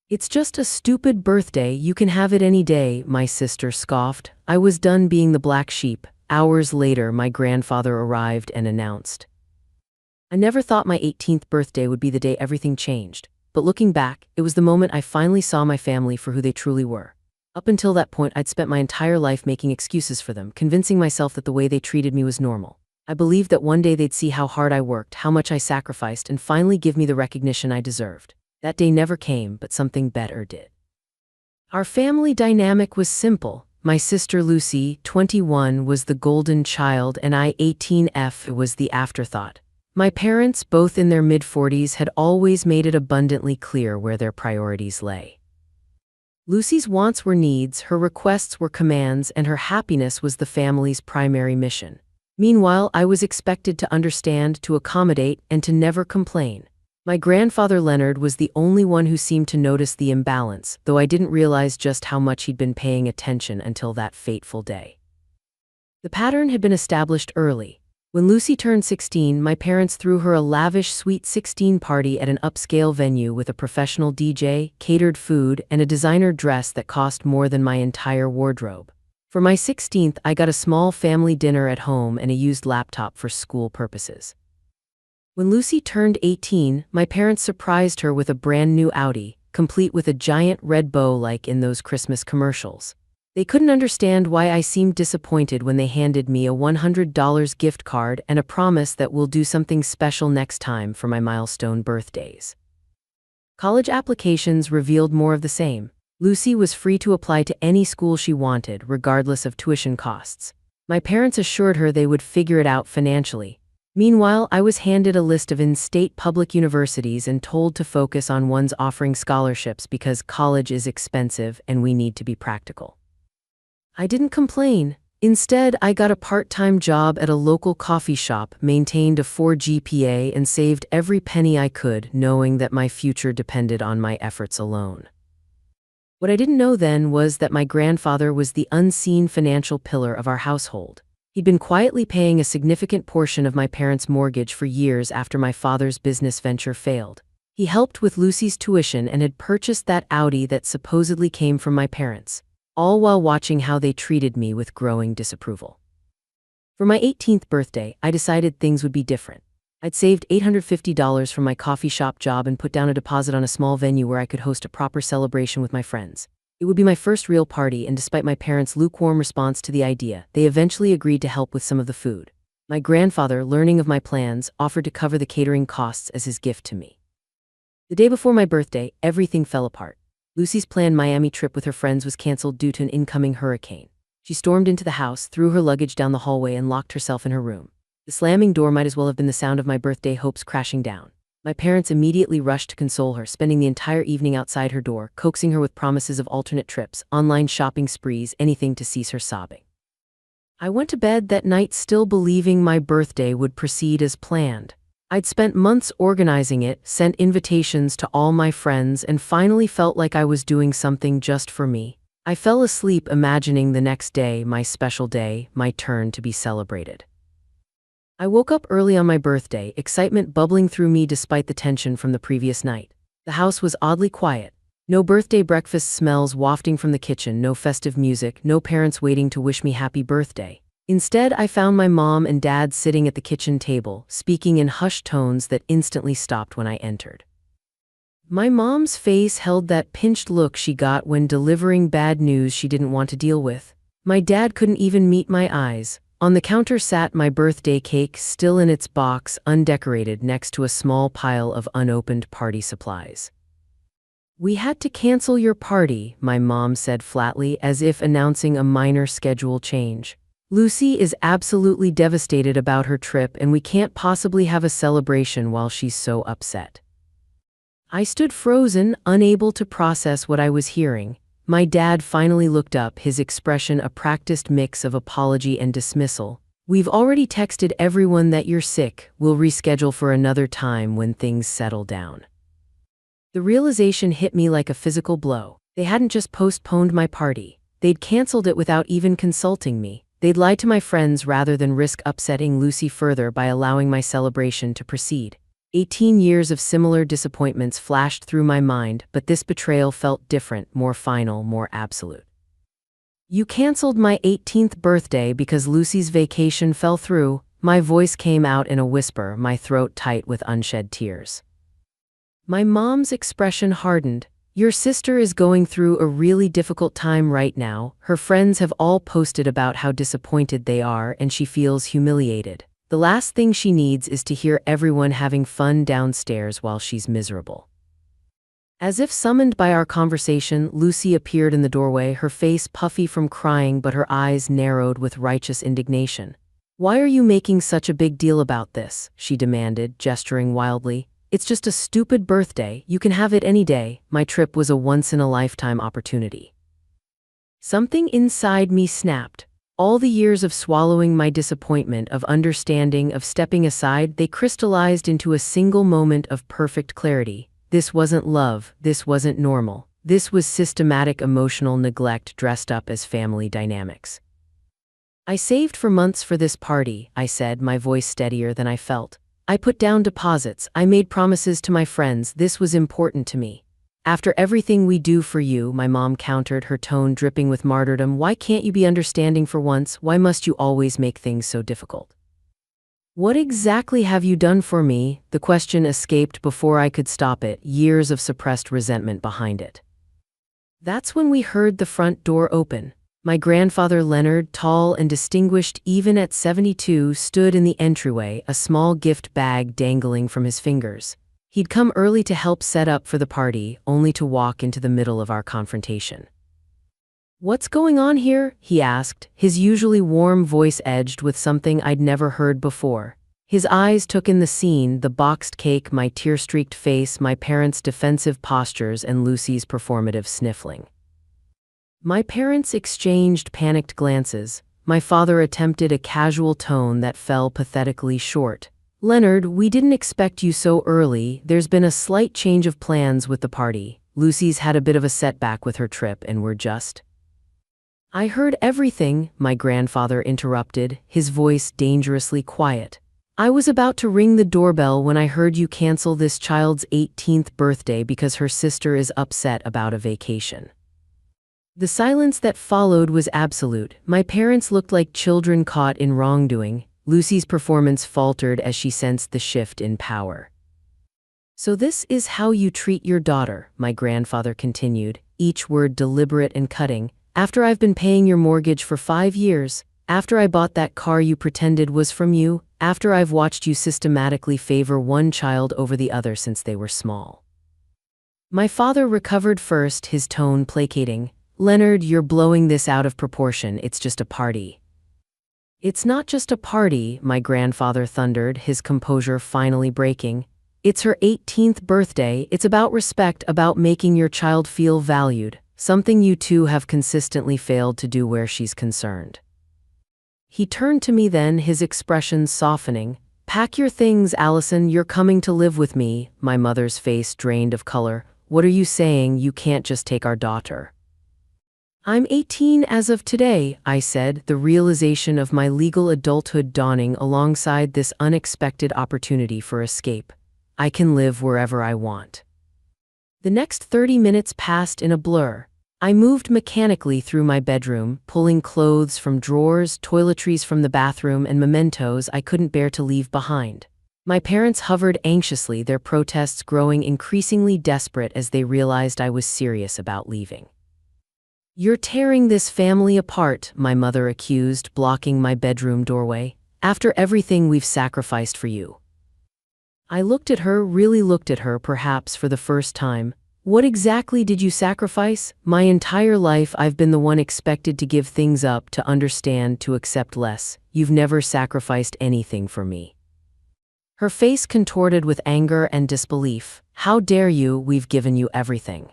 "It's just a stupid birthday, you can have it any day," my sister scoffed. I was done being the black sheep. Hours later, my grandfather arrived and announced. I never thought my 18th birthday would be the day everything changed, but looking back, it was the moment I finally saw my family for who they truly were. Up until that point, I'd spent my entire life making excuses for them, convincing myself that the way they treated me was normal. I believed that one day they'd see how hard I worked, how much I sacrificed, and finally give me the recognition I deserved. That day never came, but something better did. Our family dynamic was simple. My sister Lucy, 21, was the golden child, and I, 18F, was the afterthought. My parents, both in their mid-40s, had always made it abundantly clear where their priorities lay. Lucy's wants were needs, her requests were commands, and her happiness was the family's primary mission. Meanwhile, I was expected to understand, to accommodate, and to never complain. My grandfather Leonard was the only one who seemed to notice the imbalance, though I didn't realize just how much he'd been paying attention until that fateful day. The pattern had been established early. When Lucy turned 16, my parents threw her a lavish Sweet 16 party at an upscale venue with a professional DJ, catered food, and a designer dress that cost more than my entire wardrobe. For my 16th, I got a small family dinner at home and a used laptop for school purposes. When Lucy turned 18, my parents surprised her with a brand new Audi, complete with a giant red bow like in those Christmas commercials. They couldn't understand why I seemed disappointed when they handed me a $100 gift card and a promise that we'll do something special next time for my milestone birthdays. College applications revealed more of the same. Lucy was free to apply to any school she wanted, regardless of tuition costs. My parents assured her they would figure it out financially. Meanwhile, I was handed a list of in-state public universities and told to focus on ones offering scholarships because college is expensive and we need to be practical. I didn't complain. Instead, I got a part-time job at a local coffee shop, maintained a 4 GPA, and saved every penny I could, knowing that my future depended on my efforts alone. What I didn't know then was that my grandfather was the unseen financial pillar of our household. He'd been quietly paying a significant portion of my parents' mortgage for years after my father's business venture failed. He helped with Lucy's tuition and had purchased that Audi that supposedly came from my parents, all while watching how they treated me with growing disapproval. For my 18th birthday, I decided things would be different. I'd saved $850 from my coffee shop job and put down a deposit on a small venue where I could host a proper celebration with my friends. It would be my first real party, and despite my parents' lukewarm response to the idea, they eventually agreed to help with some of the food. My grandfather, learning of my plans, offered to cover the catering costs as his gift to me. The day before my birthday, everything fell apart. Lucy's planned Miami trip with her friends was canceled due to an incoming hurricane. She stormed into the house, threw her luggage down the hallway, and locked herself in her room. The slamming door might as well have been the sound of my birthday hopes crashing down. My parents immediately rushed to console her, spending the entire evening outside her door, coaxing her with promises of alternate trips, online shopping sprees, anything to cease her sobbing. I went to bed that night still believing my birthday would proceed as planned. I'd spent months organizing it, sent invitations to all my friends, and finally felt like I was doing something just for me. I fell asleep imagining the next day, my special day, my turn to be celebrated. I woke up early on my birthday, excitement bubbling through me despite the tension from the previous night. The house was oddly quiet. No birthday breakfast smells wafting from the kitchen, no festive music, no parents waiting to wish me happy birthday. Instead, I found my mom and dad sitting at the kitchen table, speaking in hushed tones that instantly stopped when I entered. My mom's face held that pinched look she got when delivering bad news she didn't want to deal with. My dad couldn't even meet my eyes. On the counter sat my birthday cake, still in its box, undecorated, next to a small pile of unopened party supplies. "We had to cancel your party," my mom said flatly, as if announcing a minor schedule change. "Lucy is absolutely devastated about her trip, and we can't possibly have a celebration while she's so upset." I stood frozen, unable to process what I was hearing. My dad finally looked up, his expression a practiced mix of apology and dismissal. "We've already texted everyone that you're sick. We'll reschedule for another time when things settle down." The realization hit me like a physical blow. They hadn't just postponed my party. They'd canceled it without even consulting me. They'd lied to my friends rather than risk upsetting Lucy further by allowing my celebration to proceed. 18 years of similar disappointments flashed through my mind, but this betrayal felt different, more final, more absolute. You canceled my 18th birthday because Lucy's vacation fell through. My voice came out in a whisper, my throat tight with unshed tears. My mom's expression hardened. Your sister is going through a really difficult time right now. Her friends have all posted about how disappointed they are, and she feels humiliated. The last thing she needs is to hear everyone having fun downstairs while she's miserable. As if summoned by our conversation, Lucy appeared in the doorway, her face puffy from crying but her eyes narrowed with righteous indignation. Why are you making such a big deal about this? She demanded, gesturing wildly. It's just a stupid birthday. You can have it any day. My trip was a once-in-a-lifetime opportunity. Something inside me snapped. All the years of swallowing my disappointment, of understanding, of stepping aside, they crystallized into a single moment of perfect clarity. This wasn't love. This wasn't normal. This was systematic emotional neglect dressed up as family dynamics. I saved for months for this party, I said, my voice steadier than I felt. I put down deposits. I made promises to my friends. This was important to me. After everything we do for you, my mom countered, her tone dripping with martyrdom. Why can't you be understanding for once? Why must you always make things so difficult? What exactly have you done for me? The question escaped before I could stop it, years of suppressed resentment behind it. That's when we heard the front door open. My grandfather Leonard, tall and distinguished even at 72, stood in the entryway, a small gift bag dangling from his fingers. He'd come early to help set up for the party, only to walk into the middle of our confrontation. What's going on here? He asked, his usually warm voice edged with something I'd never heard before. His eyes took in the scene, the boxed cake, my tear-streaked face, my parents' defensive postures, and Lucy's performative sniffling. My parents exchanged panicked glances. My father attempted a casual tone that fell pathetically short. Leonard, we didn't expect you so early. There's been a slight change of plans with the party. Lucy's had a bit of a setback with her trip and we're just... I heard everything, my grandfather interrupted, his voice dangerously quiet. I was about to ring the doorbell when I heard you cancel this child's 18th birthday because her sister is upset about a vacation. The silence that followed was absolute. My parents looked like children caught in wrongdoing. Lucy's performance faltered as she sensed the shift in power. So this is how you treat your daughter, my grandfather continued, each word deliberate and cutting. After I've been paying your mortgage for 5 years, after I bought that car you pretended was from you, after I've watched you systematically favor one child over the other since they were small. My father recovered first, his tone placating. Leonard, you're blowing this out of proportion. It's just a party. It's not just a party, my grandfather thundered, his composure finally breaking. It's her 18th birthday. It's about respect, about making your child feel valued, something you two have consistently failed to do where she's concerned. He turned to me then, his expression softening. Pack your things, Allison, you're coming to live with me. My mother's face drained of color. What are you saying? You can't just take our daughter. I'm 18 as of today, I said, the realization of my legal adulthood dawning alongside this unexpected opportunity for escape. I can live wherever I want. The next 30 minutes passed in a blur. I moved mechanically through my bedroom, pulling clothes from drawers, toiletries from the bathroom, and mementos I couldn't bear to leave behind. My parents hovered anxiously, their protests growing increasingly desperate as they realized I was serious about leaving. You're tearing this family apart, my mother accused, blocking my bedroom doorway, after everything we've sacrificed for you. I looked at her, really looked at her, perhaps for the first time. What exactly did you sacrifice? My entire life I've been the one expected to give things up, to understand, to accept less. You've never sacrificed anything for me. Her face contorted with anger and disbelief. How dare you? We've given you everything.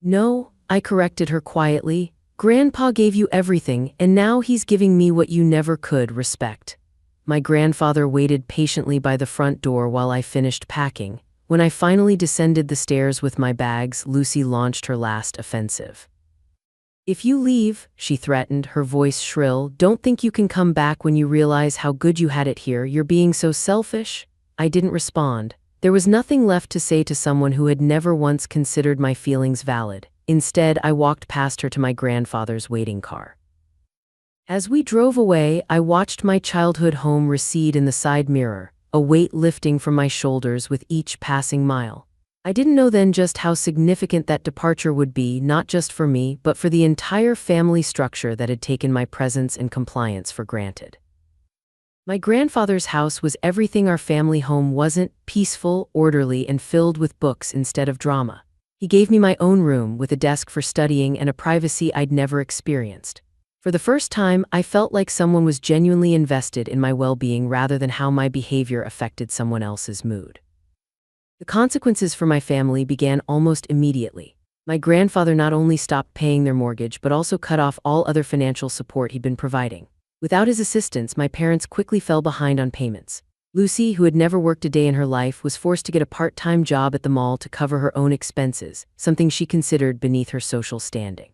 No, I corrected her quietly. Grandpa gave you everything, and now he's giving me what you never could, respect. My grandfather waited patiently by the front door while I finished packing. When I finally descended the stairs with my bags, Lucy launched her last offensive. If you leave, she threatened, her voice shrill, don't think you can come back when you realize how good you had it here. You're being so selfish. I didn't respond. There was nothing left to say to someone who had never once considered my feelings valid. Instead, I walked past her to my grandfather's waiting car. As we drove away, I watched my childhood home recede in the side mirror, a weight lifting from my shoulders with each passing mile. I didn't know then just how significant that departure would be, not just for me, but for the entire family structure that had taken my presence and compliance for granted. My grandfather's house was everything our family home wasn't: peaceful, orderly, and filled with books instead of drama. He gave me my own room with a desk for studying and a privacy I'd never experienced. For the first time, I felt like someone was genuinely invested in my well-being rather than how my behavior affected someone else's mood. The consequences for my family began almost immediately. My grandfather not only stopped paying their mortgage but also cut off all other financial support he'd been providing. Without his assistance, my parents quickly fell behind on payments. Lucy, who had never worked a day in her life, was forced to get a part-time job at the mall to cover her own expenses, something she considered beneath her social standing.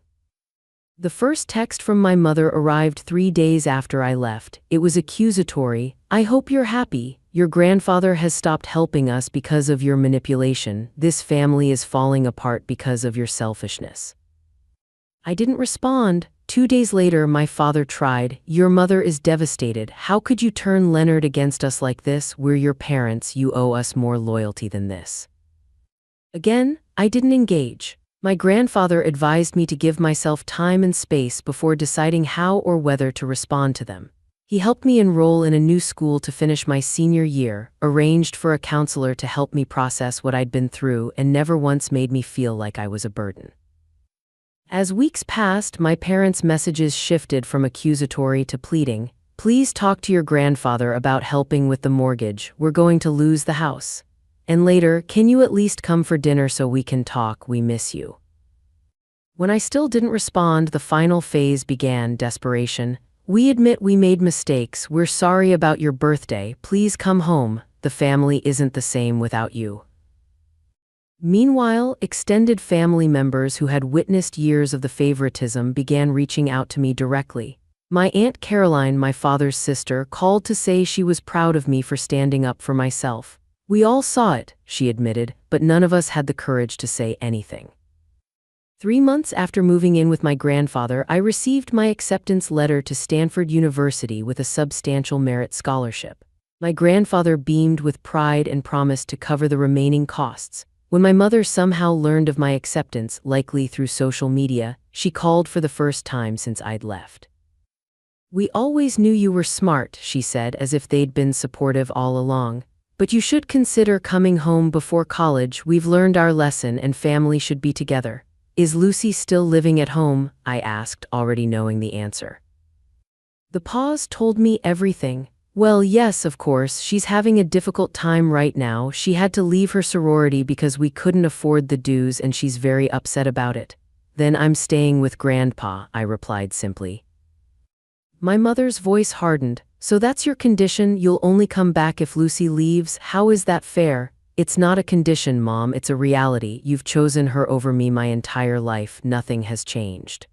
The first text from my mother arrived 3 days after I left. It was accusatory. "I hope you're happy. Your grandfather has stopped helping us because of your manipulation. This family is falling apart because of your selfishness." I didn't respond. 2 days later, my father tried. "Your mother is devastated. How could you turn Leonard against us like this? We're your parents. You owe us more loyalty than this." Again, I didn't engage. My grandfather advised me to give myself time and space before deciding how or whether to respond to them. He helped me enroll in a new school to finish my senior year, arranged for a counselor to help me process what I'd been through, and never once made me feel like I was a burden. As weeks passed, my parents' messages shifted from accusatory to pleading. "Please talk to your grandfather about helping with the mortgage. We're going to lose the house." And later, "Can you at least come for dinner so we can talk? We miss you." When I still didn't respond, the final phase began: desperation. "We admit we made mistakes. We're sorry about your birthday. Please come home. The family isn't the same without you." Meanwhile, extended family members who had witnessed years of the favoritism began reaching out to me directly. My Aunt Caroline, my father's sister, called to say she was proud of me for standing up for myself. "We all saw it," she admitted, "but none of us had the courage to say anything." 3 months after moving in with my grandfather, I received my acceptance letter to Stanford University with a substantial merit scholarship. My grandfather beamed with pride and promised to cover the remaining costs. When my mother somehow learned of my acceptance, likely through social media, she called for the first time since I'd left. "We always knew you were smart," she said, as if they'd been supportive all along. "But you should consider coming home before college. We've learned our lesson and family should be together." "Is Lucy still living at home?" I asked, already knowing the answer. The pause told me everything. "Well, yes, of course. She's having a difficult time right now. She had to leave her sorority because we couldn't afford the dues and she's very upset about it." "Then I'm staying with Grandpa," I replied simply. My mother's voice hardened. "So that's your condition? You'll only come back if Lucy leaves? How is that fair?" "It's not a condition, Mom, it's a reality. You've chosen her over me my entire life. Nothing has changed."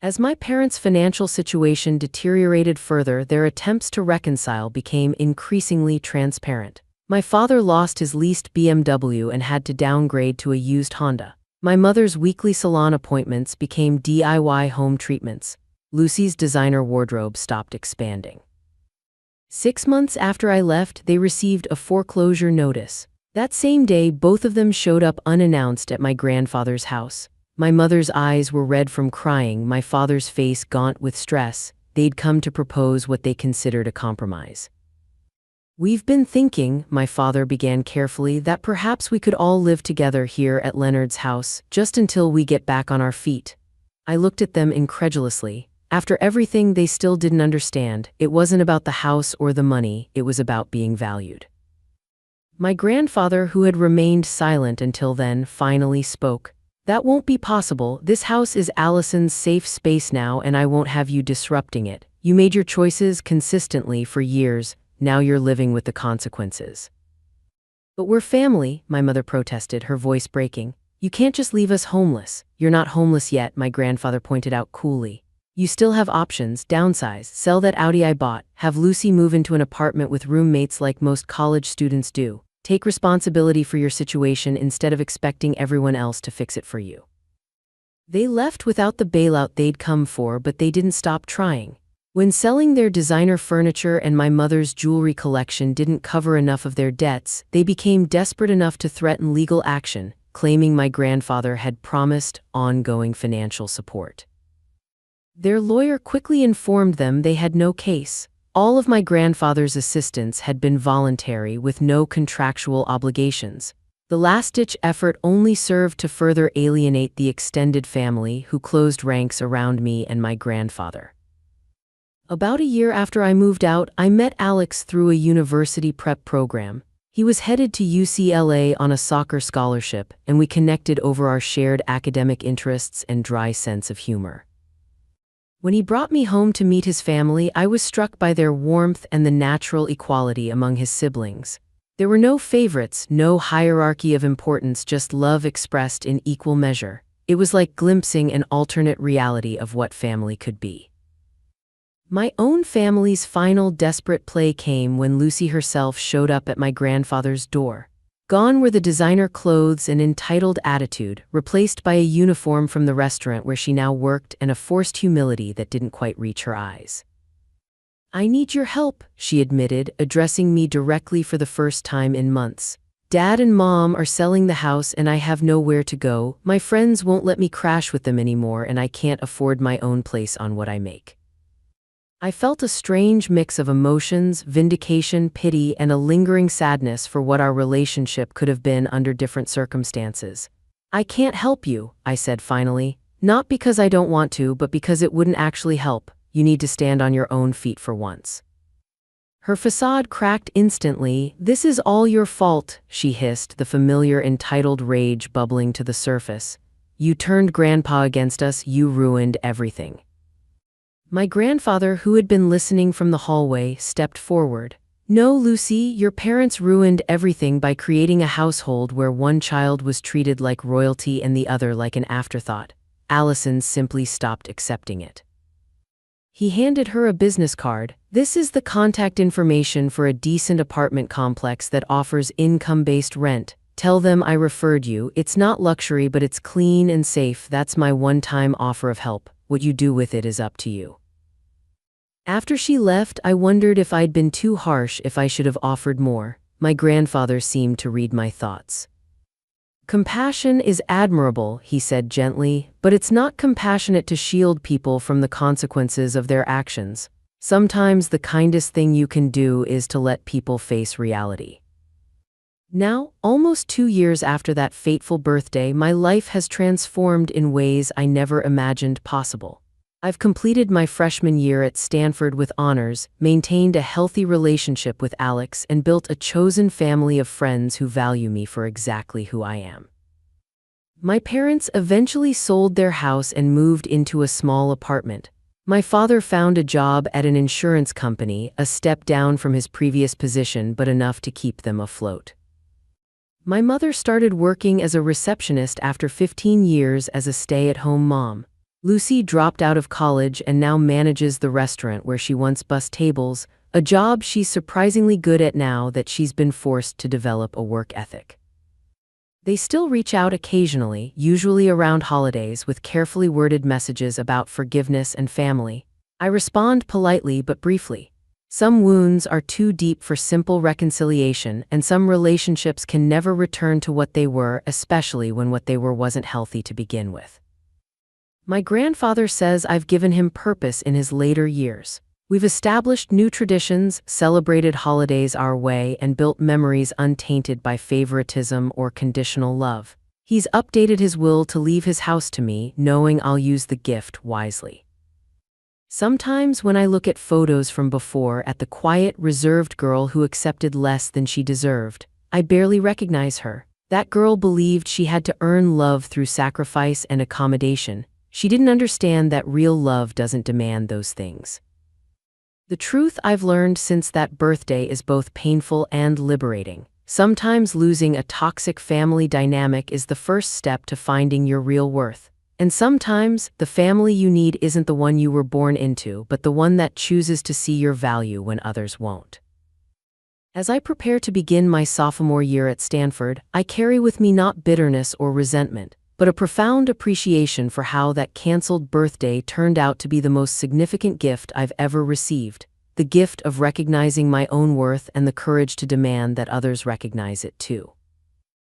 As my parents' financial situation deteriorated further, their attempts to reconcile became increasingly transparent. My father lost his leased BMW and had to downgrade to a used Honda. My mother's weekly salon appointments became DIY home treatments. Lucy's designer wardrobe stopped expanding. 6 months after I left, they received a foreclosure notice. That same day, both of them showed up unannounced at my grandfather's house. My mother's eyes were red from crying, my father's face gaunt with stress. They'd come to propose what they considered a compromise. "We've been thinking," my father began carefully, "that perhaps we could all live together here at Leonard's house, just until we get back on our feet." I looked at them incredulously. After everything, they still didn't understand. It wasn't about the house or the money, it was about being valued. My grandfather, who had remained silent until then, finally spoke. "That won't be possible. This house is Allison's safe space now, and I won't have you disrupting it. You made your choices consistently for years, now you're living with the consequences." "But we're family," my mother protested, her voice breaking. "You can't just leave us homeless." "You're not homeless yet," my grandfather pointed out coolly. You still have options: downsize, sell that Audi I bought, have Lucy move into an apartment with roommates like most college students do. Take responsibility for your situation instead of expecting everyone else to fix it for you. They left without the bailout they'd come for, but they didn't stop trying. When selling their designer furniture and my mother's jewelry collection didn't cover enough of their debts, they became desperate enough to threaten legal action, claiming my grandfather had promised ongoing financial support. Their lawyer quickly informed them they had no case. All of my grandfather's assistance had been voluntary with no contractual obligations. The last-ditch effort only served to further alienate the extended family who closed ranks around me and my grandfather. About a year after I moved out, I met Alex through a university prep program. He was headed to UCLA on a soccer scholarship, and we connected over our shared academic interests and dry sense of humor. When he brought me home to meet his family, I was struck by their warmth and the natural equality among his siblings. There were no favorites, no hierarchy of importance, just love expressed in equal measure. It was like glimpsing an alternate reality of what family could be. My own family's final desperate play came when Lucy herself showed up at my grandfather's door. Gone were the designer clothes and entitled attitude, replaced by a uniform from the restaurant where she now worked and a forced humility that didn't quite reach her eyes. "I need your help," she admitted, addressing me directly for the first time in months. "Dad and Mom are selling the house and I have nowhere to go. My friends won't let me crash with them anymore and I can't afford my own place on what I make." I felt a strange mix of emotions, vindication, pity, and a lingering sadness for what our relationship could have been under different circumstances. "I can't help you," I said finally. "Not because I don't want to, but because it wouldn't actually help. You need to stand on your own feet for once." Her facade cracked instantly. "This is all your fault," she hissed, the familiar entitled rage bubbling to the surface. "You turned Grandpa against us, you ruined everything." My grandfather, who had been listening from the hallway, stepped forward. "No, Lucy, your parents ruined everything by creating a household where one child was treated like royalty and the other like an afterthought. Allison simply stopped accepting it." He handed her a business card. "This is the contact information for a decent apartment complex that offers income-based rent. Tell them I referred you. It's not luxury, but it's clean and safe. That's my one-time offer of help. What you do with it is up to you." After she left, I wondered if I'd been too harsh, if I should have offered more. My grandfather seemed to read my thoughts. "Compassion is admirable," he said gently, "but it's not compassionate to shield people from the consequences of their actions. Sometimes the kindest thing you can do is to let people face reality." Now, almost 2 years after that fateful birthday, my life has transformed in ways I never imagined possible. I've completed my freshman year at Stanford with honors, maintained a healthy relationship with Alex, and built a chosen family of friends who value me for exactly who I am. My parents eventually sold their house and moved into a small apartment. My father found a job at an insurance company, a step down from his previous position, but enough to keep them afloat. My mother started working as a receptionist after 15 years as a stay-at-home mom. Lucy dropped out of college and now manages the restaurant where she once bussed tables, a job she's surprisingly good at now that she's been forced to develop a work ethic. They still reach out occasionally, usually around holidays, with carefully worded messages about forgiveness and family. I respond politely but briefly. Some wounds are too deep for simple reconciliation, and some relationships can never return to what they were, especially when what they were wasn't healthy to begin with. My grandfather says I've given him purpose in his later years. We've established new traditions, celebrated holidays our way, and built memories untainted by favoritism or conditional love. He's updated his will to leave his house to me, knowing I'll use the gift wisely. Sometimes when I look at photos from before, at the quiet, reserved girl who accepted less than she deserved, I barely recognize her. That girl believed she had to earn love through sacrifice and accommodation. She didn't understand that real love doesn't demand those things. The truth I've learned since that birthday is both painful and liberating. Sometimes losing a toxic family dynamic is the first step to finding your real worth. And sometimes, the family you need isn't the one you were born into, but the one that chooses to see your value when others won't. As I prepare to begin my sophomore year at Stanford, I carry with me not bitterness or resentment, but a profound appreciation for how that canceled birthday turned out to be the most significant gift I've ever received, the gift of recognizing my own worth and the courage to demand that others recognize it too.